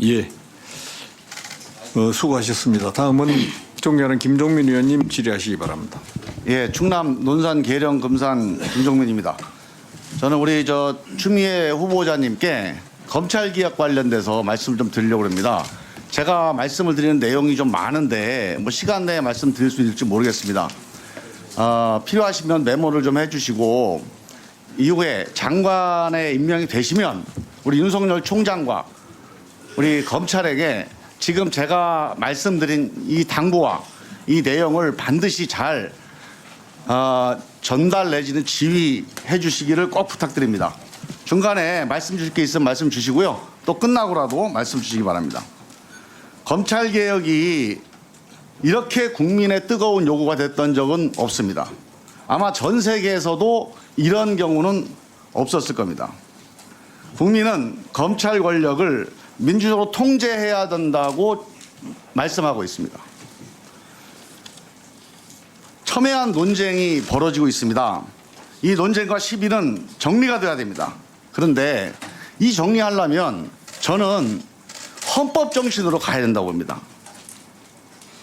예. 수고하셨습니다. 다음은 존경하는 김종민 의원님 질의하시기 바랍니다. 예, 충남 논산 계령 금산 김종민입니다. 저는 우리 추미애 후보자님께 검찰개혁 관련돼서 말씀을 좀 드리려고 합니다. 제가 말씀을 드리는 내용이 좀 많은데 시간 내에 말씀드릴 수 있을지 모르겠습니다. 필요하시면 메모를 좀 해주시고 이후에 장관에 임명이 되시면 우리 윤석열 총장과 우리 검찰에게 지금 제가 말씀드린 이 당부와 이 내용을 반드시 잘 전달 내지는 지휘해 주시기를 꼭 부탁드립니다. 중간에 말씀 주실 게 있으면 말씀 주시고요. 또 끝나고라도 말씀 주시기 바랍니다. 검찰개혁이 이렇게 국민의 뜨거운 요구가 됐던 적은 없습니다. 아마 전 세계에서도 이런 경우는 없었을 겁니다. 국민은 검찰 권력을 민주적으로 통제해야 된다고 말씀하고 있습니다. 첨예한 논쟁이 벌어지고 있습니다. 이 논쟁과 시비는 정리가 돼야 됩니다. 그런데 이 정리하려면 저는 헌법 정신으로 가야 된다고 봅니다.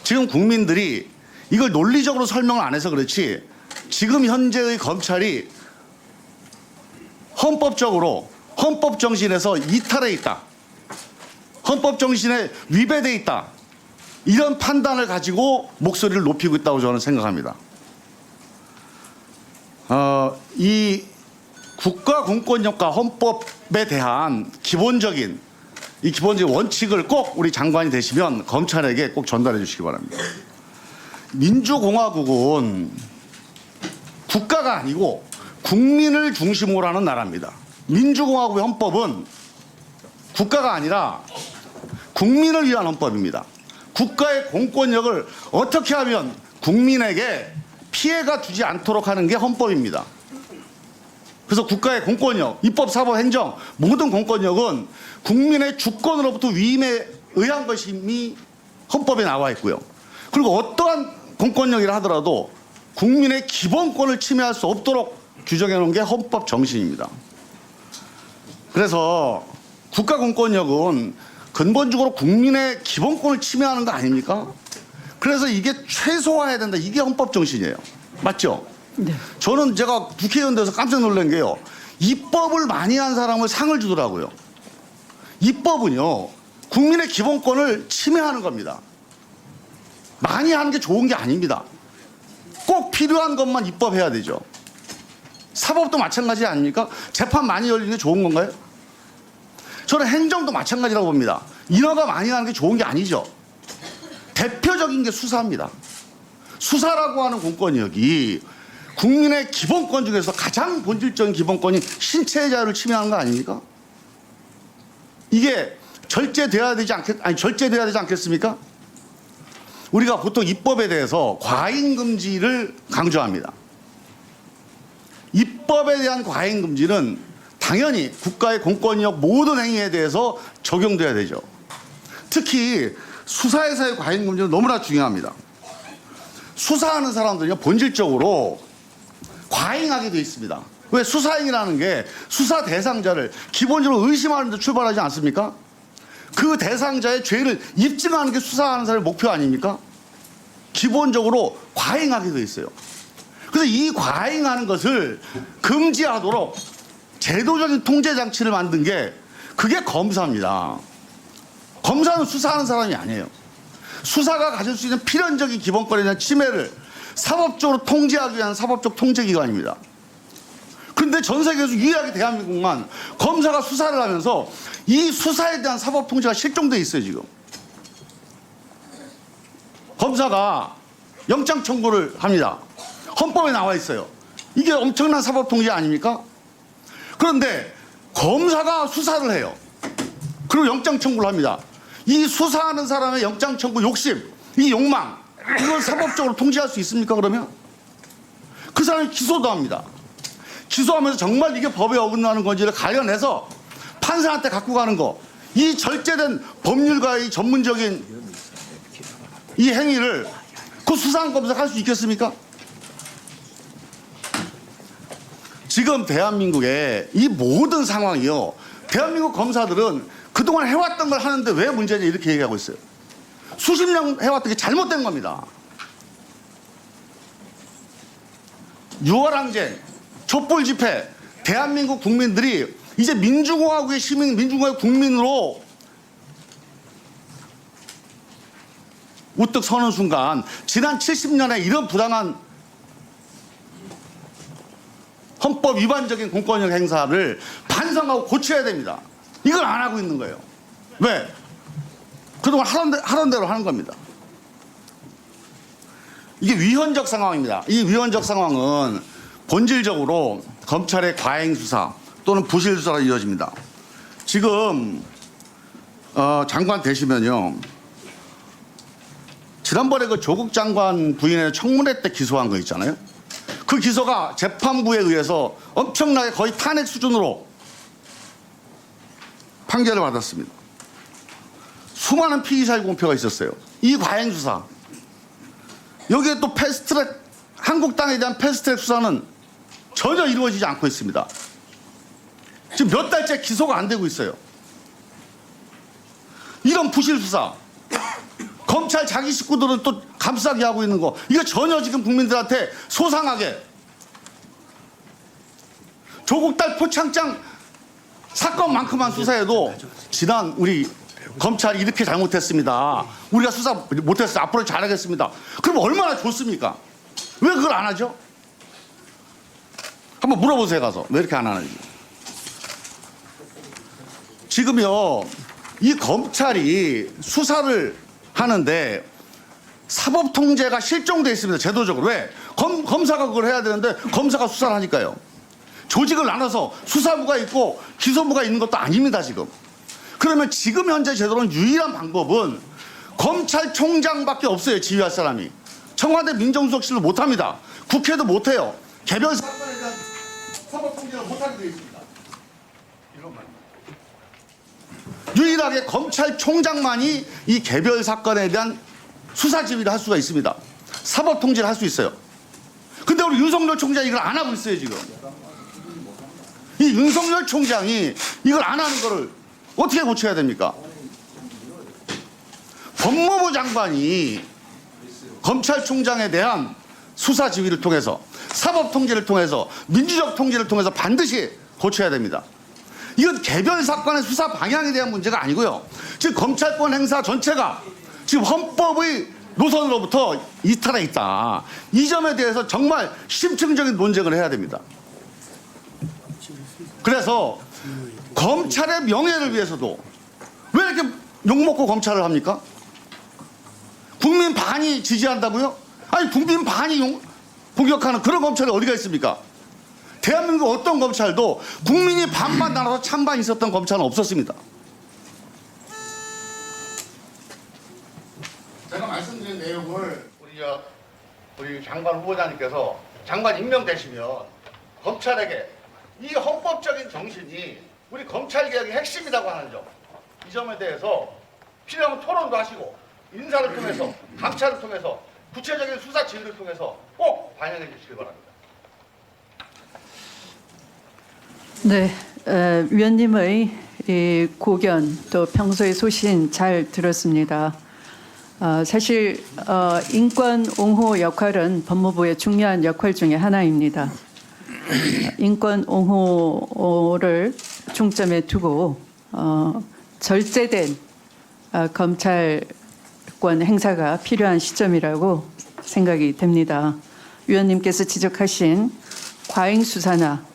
지금 국민들이 이걸 논리적으로 설명을 안 해서 그렇지 지금 현재의 검찰이 헌법적으로 헌법 정신에서 이탈해 있다. 헌법 정신에 위배돼 있다. 이런 판단을 가지고 목소리를 높이고 있다고 저는 생각합니다. 이 국가 공권력과 헌법에 대한 기본적인 원칙을 꼭 우리 장관이 되시면 검찰에게 꼭 전달해 주시기 바랍니다. 민주공화국은 국가가 아니고 국민을 중심으로 하는 나라입니다. 민주공화국의 헌법은 국가가 아니라 국민을 위한 헌법입니다. 국가의 공권력을 어떻게 하면 국민에게 피해가 주지 않도록 하는 게 헌법입니다. 그래서 국가의 공권력, 입법, 사법, 행정 모든 공권력은 국민의 주권으로부터 위임에 의한 것임이 헌법에 나와 있고요. 그리고 어떠한 공권력이라 하더라도 국민의 기본권을 침해할 수 없도록 규정해 놓은 게 헌법 정신입니다. 그래서 국가 공권력은 근본적으로 국민의 기본권을 침해하는 거 아닙니까? 그래서 이게 최소화해야 된다. 이게 헌법 정신이에요. 맞죠? 네. 저는 제가 국회의원 돼서 깜짝 놀란 게요. 입법을 많이 한 사람을 상을 주더라고요. 입법은요. 국민의 기본권을 침해하는 겁니다. 많이 하는 게 좋은 게 아닙니다. 꼭 필요한 것만 입법해야 되죠. 사법도 마찬가지 아닙니까? 재판 많이 열리는 게 좋은 건가요? 저는 행정도 마찬가지라고 봅니다. 인허가 많이 하는 게 좋은 게 아니죠. 대표적인 게 수사입니다. 수사라고 하는 공권력이 국민의 기본권 중에서 가장 본질적인 기본권이 신체의 자유를 침해하는 거 아닙니까? 이게 절제돼야 되지 않겠습니까? 우리가 보통 입법에 대해서 과잉 금지를 강조합니다. 입법에 대한 과잉 금지는 당연히 국가의 공권력 모든 행위에 대해서 적용돼야 되죠. 특히 수사에서의 과잉 금지는 너무나 중요합니다. 수사하는 사람들이 본질적으로 과잉하게 돼 있습니다. 왜 수사행위라는 게 수사 대상자를 기본적으로 의심하는 데 출발하지 않습니까? 그 대상자의 죄를 입증하는 게 수사하는 사람의 목표 아닙니까? 기본적으로 과잉하게 돼 있어요. 그래서 이 과잉하는 것을 금지하도록 제도적인 통제 장치를 만든 게 그게 검사입니다. 검사는 수사하는 사람이 아니에요. 수사가 가질 수 있는 필연적인 기본권에 대한 침해를 사법적으로 통제하기 위한 사법적 통제기관입니다. 그런데 전 세계에서 유일하게 대한민국만 검사가 수사를 하면서 이 수사에 대한 사법 통제가 실종돼 있어요. 지금 검사가 영장 청구를 합니다. 헌법에 나와 있어요. 이게 엄청난 사법 통제 아닙니까? 그런데 검사가 수사를 해요. 그리고 영장 청구를 합니다. 이 수사하는 사람의 영장 청구 욕심, 이 욕망, 이걸 사법적으로 통제할 수 있습니까? 그러면 그 사람이 기소도 합니다. 기소하면서 정말 이게 법에 어긋나는 건지를 가려내서 판사한테 갖고 가는 거, 이 절제된 법률가의 전문적인 이 행위를 그 수사한 검사가 할 수 있겠습니까? 지금 대한민국의 이 모든 상황이요. 대한민국 검사들은 그동안 해왔던 걸 하는데 왜 문제냐 이렇게 얘기하고 있어요. 수십 년 해왔던 게 잘못된 겁니다. 유월항쟁, 촛불 집회, 대한민국 국민들이 이제 민주공화국의 시민, 민주공화국 국민으로 우뚝 서는 순간 지난 70년에 이런 부당한 헌법 위반적인 공권력 행사를 반성하고 고쳐야 됩니다. 이걸 안 하고 있는 거예요. 왜? 그동안 하던 대로 하는 겁니다. 이게 위헌적 상황입니다. 이 위헌적 상황은 본질적으로 검찰의 과잉 수사 또는 부실 수사가 이어집니다. 지금 장관 되시면요, 지난번에 그 조국 장관 부인의 청문회 때 기소한 거 있잖아요. 그 기소가 재판부에 의해서 엄청나게 거의 탄핵 수준으로 판결을 받았습니다. 수많은 피의 사유 공표가 있었어요. 이 과잉 수사, 여기에 또 패스트트랙, 한국 땅에 대한 패스트트랙 수사는 전혀 이루어지지 않고 있습니다. 지금 몇 달째 기소가 안 되고 있어요. 이런 부실 수사, 검찰 자기 식구들은 또 감싸게 하고 있는 거, 이거 전혀 지금 국민들한테 소상하게, 조국 딸 표창장 사건만큼만 수사해도 지난 우리 검찰이 이렇게 잘못했습니다, 우리가 수사 못했어요, 앞으로 잘하겠습니다, 그럼 얼마나 좋습니까? 왜 그걸 안 하죠? 한번 물어보세요, 가서. 왜 이렇게 안 하는지. 지금요, 이 검찰이 수사를 하는데 사법통제가 실종되어 있습니다, 제도적으로. 왜? 검사가 그걸 해야 되는데 검사가 수사를 하니까요. 조직을 나눠서 수사부가 있고 기소부가 있는 것도 아닙니다, 지금. 그러면 지금 현재 제도로는 유일한 방법은 검찰총장밖에 없어요, 지휘할 사람이. 청와대 민정수석실도 못합니다. 국회도 못해요. 개별 사건에 대한 사법통제를 못하게 되어 있습니다. 유일하게 검찰총장만이 이 개별 사건에 대한 수사 지휘를 할 수가 있습니다. 사법 통제를 할 수 있어요. 근데 우리 윤석열 총장이 이걸 안 하고 있어요, 지금. 이 윤석열 총장이 이걸 안 하는 거를 어떻게 고쳐야 됩니까? 법무부 장관이 검찰총장에 대한 수사 지휘를 통해서, 사법 통제를 통해서, 민주적 통제를 통해서 반드시 고쳐야 됩니다. 이건 개별 사건의 수사 방향에 대한 문제가 아니고요. 지금 검찰권 행사 전체가 지금 헌법의 노선으로부터 이탈해 있다. 이 점에 대해서 정말 심층적인 논쟁을 해야 됩니다. 그래서 검찰의 명예를 위해서도 왜 이렇게 욕먹고 검찰을 합니까? 국민 반이 지지한다고요? 아니, 국민 반이 공격하는 그런 검찰이 어디가 있습니까? 대한민국 어떤 검찰도 국민이 반반 나눠서 찬반 있었던 검찰은 없었습니다. 제가 말씀드린 내용을 우리 장관 후보자님께서 장관 임명되시면 검찰에게 이 헌법적인 정신이 우리 검찰개혁의 핵심이라고 하는 점, 이 점에 대해서 필요하면 토론도 하시고 인사를 통해서, 감찰을 통해서, 구체적인 수사 지휘를 통해서 꼭 반영해 주시기 바랍니다. 네, 위원님의 이 고견 또 평소의 소신 잘 들었습니다. 사실 인권 옹호 역할은 법무부의 중요한 역할 중에 하나입니다. 인권 옹호를 중점에 두고 절제된 검찰권 행사가 필요한 시점이라고 생각이 됩니다. 위원님께서 지적하신 과잉 수사나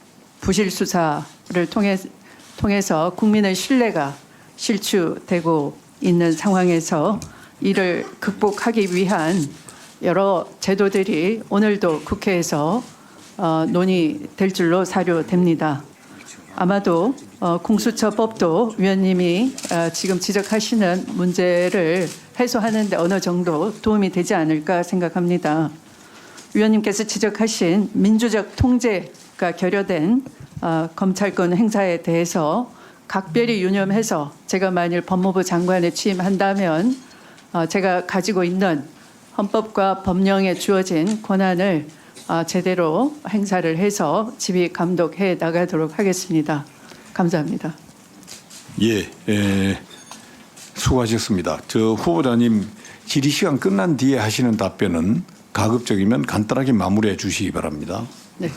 부실 수사를 통해서 국민의 신뢰가 실추되고 있는 상황에서 이를 극복하기 위한 여러 제도들이 오늘도 국회에서 논의될 줄로 사료됩니다. 아마도 공수처법도 위원님이 지금 지적하시는 문제를 해소하는 데 어느 정도 도움이 되지 않을까 생각합니다. 위원님께서 지적하신 민주적 통제가 결여된 검찰권 행사에 대해서 각별히 유념해서 제가 만일 법무부 장관에 취임한다면 제가 가지고 있는 헌법과 법령에 주어진 권한을 제대로 행사를 해서 지휘 감독해 나가도록 하겠습니다. 감사합니다. 수고하셨습니다. 저 후보자님 질의 시간 끝난 뒤에 하시는 답변은 가급적이면 간단하게 마무리해 주시기 바랍니다. 네.